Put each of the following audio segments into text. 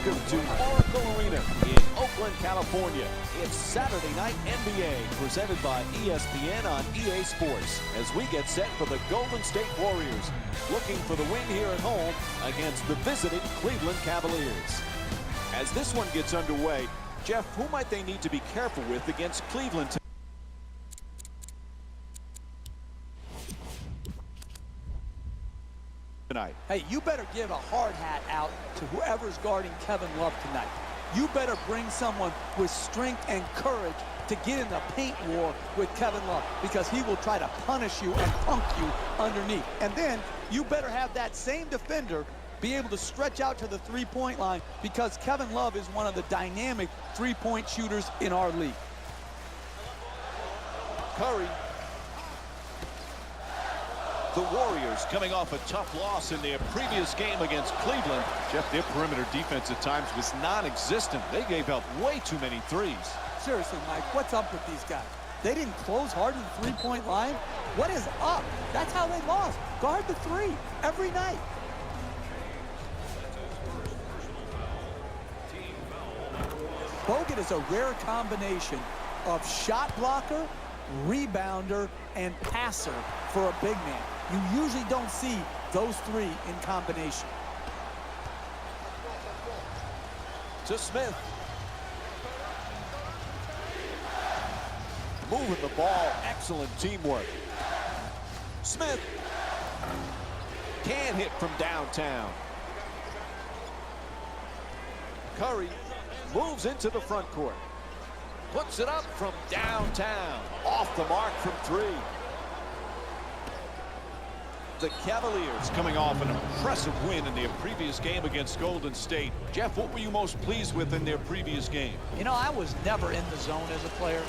Welcome to Oracle Arena in Oakland, California. It's Saturday Night NBA, presented by ESPN on EA Sports, as we get set for the Golden State Warriors, looking for the win here at home against the visiting Cleveland Cavaliers. As this one gets underway, Jeff, who might they need to be careful with against Cleveland tonight? Hey, you better give a hard hat out to whoever's guarding Kevin Love tonight. You better bring someone with strength and courage to get in the paint war with Kevin Love, because he will try to punish you and punk you underneath. And then you better have that same defender be able to stretch out to the three-point line, because Kevin Love is one of the dynamic three-point shooters in our league. Curry. The Warriors coming off a tough loss in their previous game against Cleveland. Jeff, their perimeter defense at times was non-existent. They gave up way too many threes. Seriously, Mike, what's up with these guys? They didn't close hard to the three-point line? What is up? That's how they lost. Guard the three every night. Bogut is a rare combination of shot blocker, rebounder, and passer for a big man. You usually don't see those three in combination. To Smith. Moving the ball. Excellent teamwork. Smith can't hit from downtown. Curry moves into the front court. Puts it up from downtown. Off the mark from three. The Cavaliers coming off an impressive win in their previous game against Golden State. Jeff, what were you most pleased with in their previous game? You know, I was never in the zone as a player.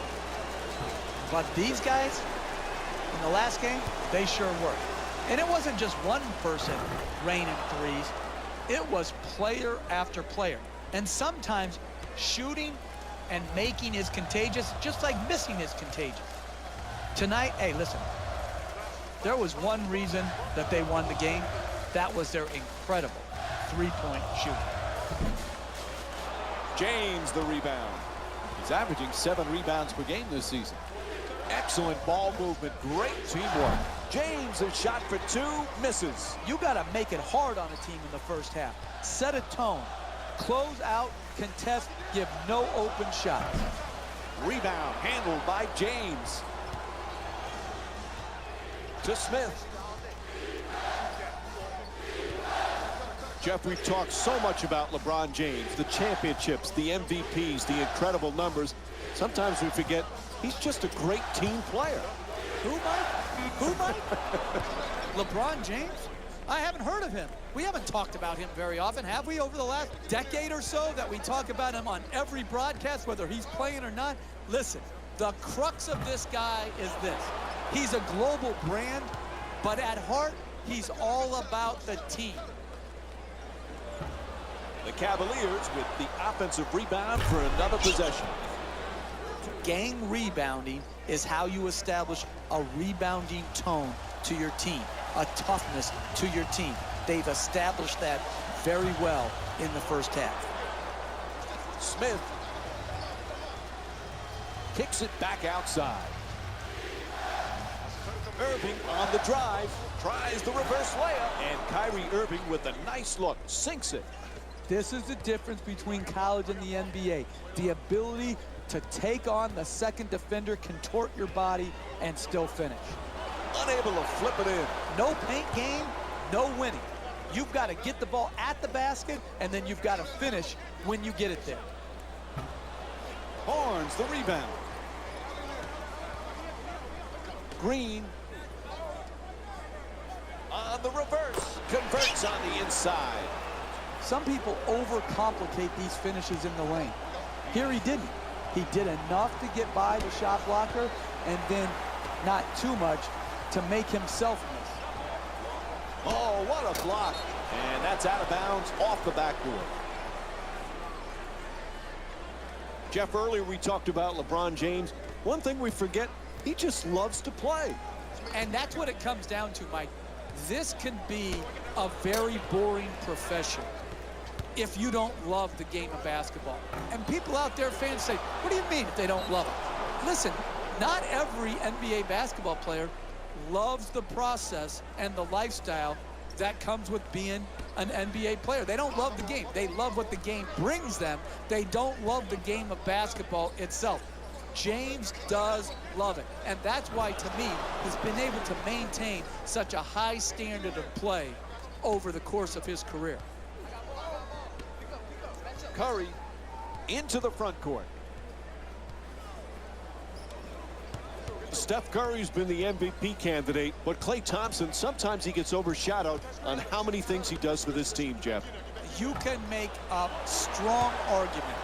But these guys, in the last game, they sure were. And it wasn't just one person raining threes. It was player after player. And sometimes shooting and making is contagious, just like missing is contagious. Tonight, hey, listen. There was one reason that they won the game. That was their incredible three-point shooting. James the rebound. He's averaging 7 rebounds per game this season. Excellent ball movement, great teamwork. James is shot for 2, misses. You got to make it hard on a team in the first half. Set a tone. Close out, contest, give no open shots. Rebound handled by James. To Smith. Jeff, we've talked so much about LeBron James, the championships, the MVPs, the incredible numbers. Sometimes we forget he's just a great team player. Who, Mike? Who, Mike? LeBron James? I haven't heard of him. We haven't talked about him very often, have we, over the last decade or so, that we talk about him on every broadcast, whether he's playing or not? Listen, the crux of this guy is this. He's a global brand, but at heart, he's all about the team. The Cavaliers with the offensive rebound for another possession. Gang rebounding is how you establish a rebounding tone to your team, a toughness to your team. They've established that very well in the first half. Smith kicks it back outside. Irving on the drive, tries the reverse layup, and Kyrie Irving with a nice look, sinks it. This is the difference between college and the NBA. The ability to take on the second defender, contort your body, and still finish. Unable to flip it in. No paint game, no winning. You've got to get the ball at the basket, and then you've got to finish when you get it there. Barnes, the rebound. Green on the reverse, converts on the inside. Some people overcomplicate these finishes in the lane. Here he didn't. He did enough to get by the shot blocker, and then not too much to make himself miss. Oh, what a block. And that's out of bounds off the backboard. Jeff, earlier we talked about LeBron James. One thing we forget, he just loves to play. And that's what it comes down to, Mike. This can be a very boring profession. if you don't love the game of basketball. And people out there, fans, say, what do you mean if they don't love it? Listen, not every NBA basketball player loves the process and the lifestyle that comes with being an NBA player. They don't love the game. They love what the game brings them. They don't love the game of basketball itself. James does love it. And that's why, to me, he's been able to maintain such a high standard of play over the course of his career. Curry into the front court. Steph Curry's been the MVP candidate, but Klay Thompson, sometimes he gets overshadowed on how many things he does for this team, Jeff. You can make a strong argument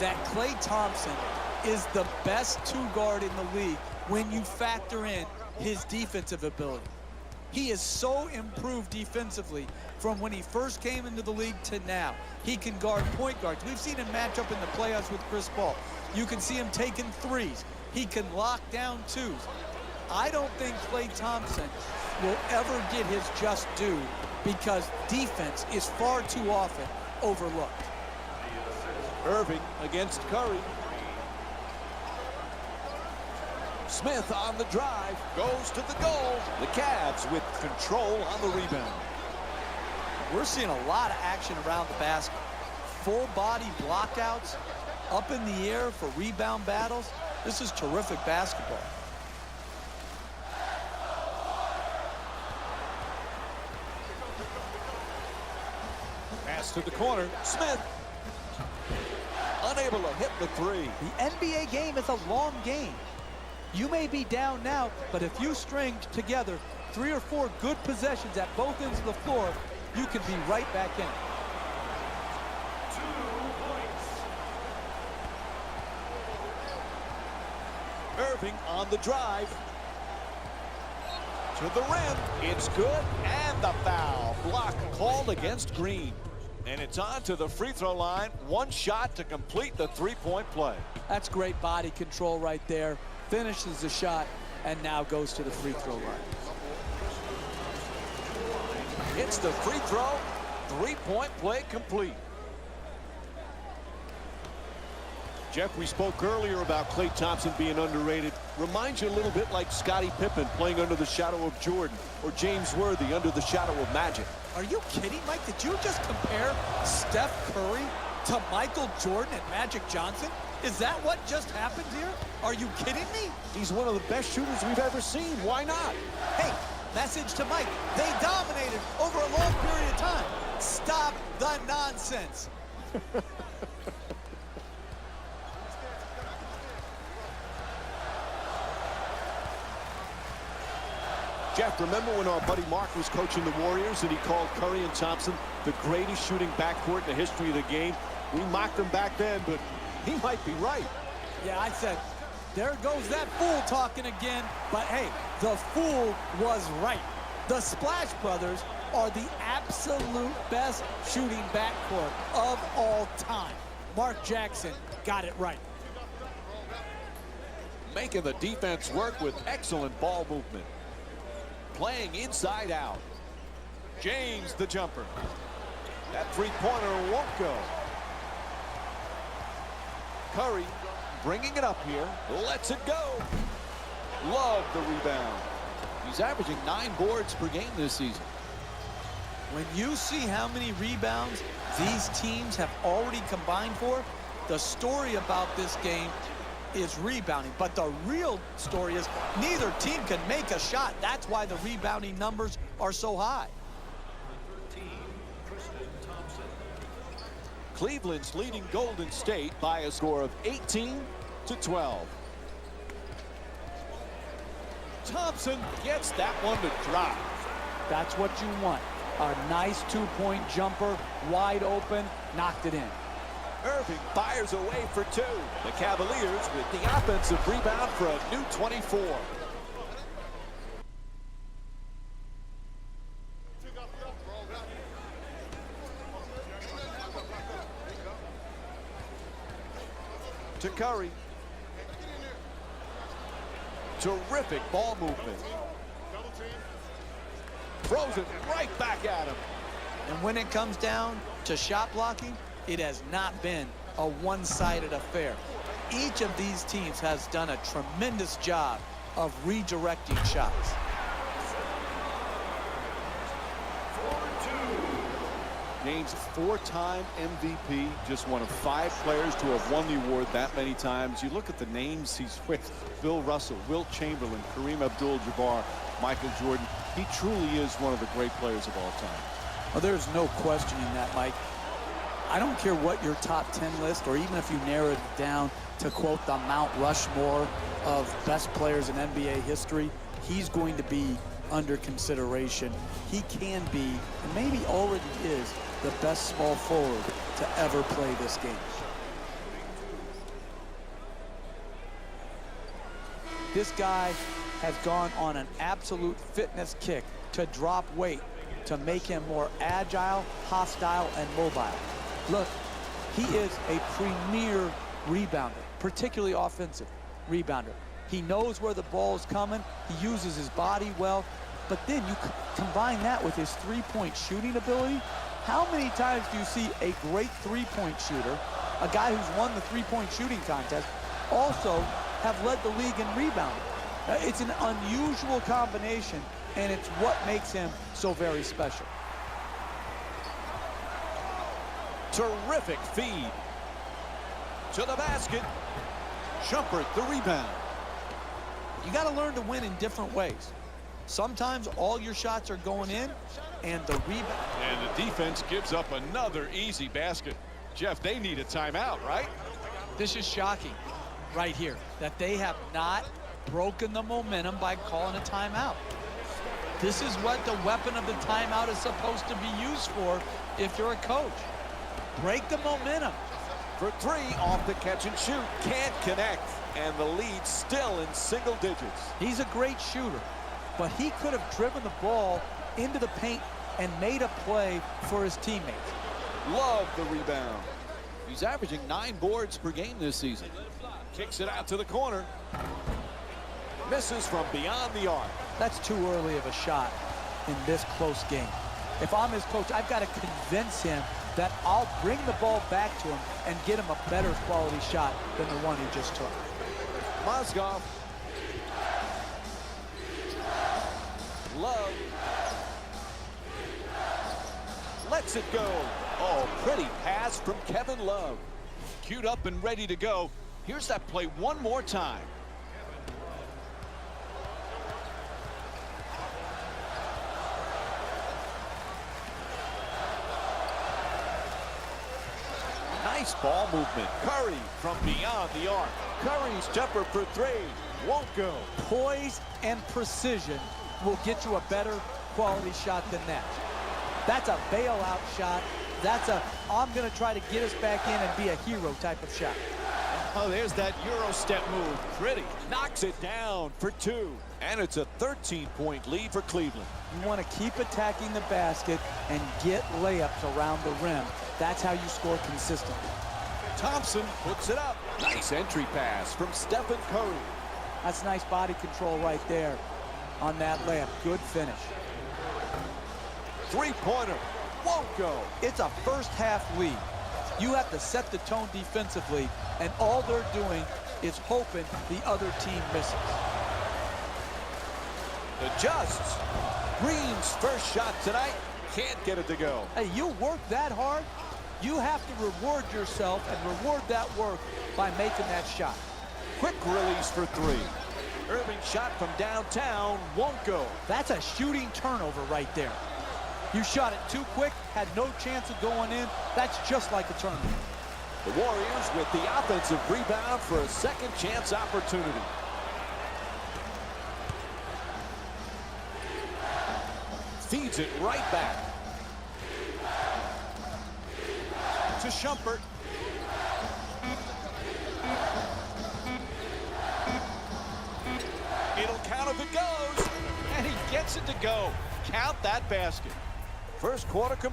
that Klay Thompson is the best two-guard in the league when you factor in his defensive ability. He is so improved defensively from when he first came into the league to now. He can guard point guards. We've seen him match up in the playoffs with Chris Paul. You can see him taking threes. He can lock down twos. I don't think Klay Thompson will ever get his just due because defense is far too often overlooked. Irving against Curry. Smith on the drive, goes to the goal. The Cavs with control on the rebound. We're seeing a lot of action around the basket. Full body blockouts, up in the air for rebound battles. This is terrific basketball. Pass to the corner, Smith. Unable to hit the three. The NBA game is a long game. You may be down now, but if you string together 3 or 4 good possessions at both ends of the floor, you can be right back in. Irving on the drive. To the rim. It's good, and the foul. Block called against Green. And it's on to the free throw line. One shot to complete the three-point play. That's great body control right there. Finishes the shot, and now goes to the free throw line. It's the free throw. Three-point play complete. Jeff, we spoke earlier about Klay Thompson being underrated. Reminds you a little bit like Scottie Pippen playing under the shadow of Jordan, or James Worthy under the shadow of Magic. Are you kidding, Mike? Did you just compare Steph Curry to Michael Jordan and Magic Johnson? Is that what just happened here? Are you kidding me? He's one of the best shooters we've ever seen. Why not? Hey, message to Mike. They dominated over a long period of time. Stop the nonsense. Jeff, remember when our buddy Mark was coaching the Warriors and he called Curry and Thompson the greatest shooting backcourt in the history of the game? We mocked him back then, but he might be right. Yeah, I said, there goes that fool talking again. But hey, the fool was right. The Splash Brothers are the absolute best shooting backcourt of all time. Mark Jackson got it right. Making the defense work with excellent ball movement. Playing inside out. James the jumper. That three-pointer won't go. Curry bringing it up here. Lets it go. Love the rebound. He's averaging 9 boards per game this season. When you see how many rebounds these teams have already combined for, the story about this game is rebounding. But the real story is neither team can make a shot. That's why the rebounding numbers are so high. Cleveland's leading Golden State by a score of 18-12. Thompson gets that one to drop. That's what you want. A nice two-point jumper, wide open, knocked it in. Irving fires away for 2. The Cavaliers with the offensive rebound for a new 24. To Curry. Terrific ball movement. Throws it right back at him. And when it comes down to shot blocking, it has not been a one-sided affair. Each of these teams has done a tremendous job of redirecting shots. Game's four-time MVP, just one of 5 players to have won the award that many times. You look at the names he's with: Bill Russell, Wilt Chamberlain, Kareem Abdul-Jabbar, Michael Jordan. He truly is one of the great players of all time. Well, there's no questioning that, Mike. I don't care what your top 10 list, or even if you narrowed it down to quote the Mount Rushmore of best players in NBA history, he's going to be under consideration. He can be, and maybe already is, the best small forward to ever play this game. This guy has gone on an absolute fitness kick to drop weight, to make him more agile, hostile, and mobile. Look, he is a premier rebounder, particularly offensive rebounder. He knows where the ball is coming. He uses his body well. But then you combine that with his three-point shooting ability. How many times do you see a great three-point shooter, a guy who's won the three-point shooting contest, also have led the league in rebounding? It's an unusual combination, and it's what makes him so very special. Terrific feed to the basket. Shumpert the rebound. You got to learn to win in different ways. Sometimes all your shots are going in, and the rebound. And the defense gives up another easy basket. Jeff, they need a timeout, right? This is shocking right here, that they have not broken the momentum by calling a timeout. This is what the weapon of the timeout is supposed to be used for if you're a coach. Break the momentum. For 3, off the catch and shoot. Can't connect. And the lead still in single digits. He's a great shooter, but he could have driven the ball into the paint and made a play for his teammates. Love the rebound. He's averaging 9 boards per game this season. Kicks it out to the corner. Misses from beyond the arc. That's too early of a shot in this close game. If I'm his coach, I've got to convince him that I'll bring the ball back to him and get him a better quality shot than the one he just took. Mozgov. Love. Lets it go. Oh, pretty pass from Kevin Love. Queued up and ready to go. Here's that play one more time. Nice ball movement. Curry from beyond the arc. Curry's jumper for 3 won't go. Poise and precision will get you a better quality shot than that. That's a bailout shot. That's a, I'm going to try to get us back in and be a hero type of shot. Oh, there's that Euro step move. Pretty. Knocks it down for 2. And it's a 13-point lead for Cleveland. You want to keep attacking the basket and get layups around the rim. That's how you score consistently. Thompson puts it up. Nice entry pass from Stephen Curry. That's nice body control right there on that layup. Good finish. Three-pointer won't go. It's a first-half lead. You have to set the tone defensively, and all they're doing is hoping the other team misses. Adjusts. Green's first shot tonight. Can't get it to go. Hey, you work that hard, you have to reward yourself and reward that work by making that shot. Quick release for 3. Irving shot from downtown won't go. That's a shooting turnover right there. You shot it too quick, had no chance of going in. That's just like a turnover. The Warriors with the offensive rebound for a second chance opportunity. Feeds it right back to Shumpert. It'll count if it goes, and he gets it to go. Count that basket. First quarter complete.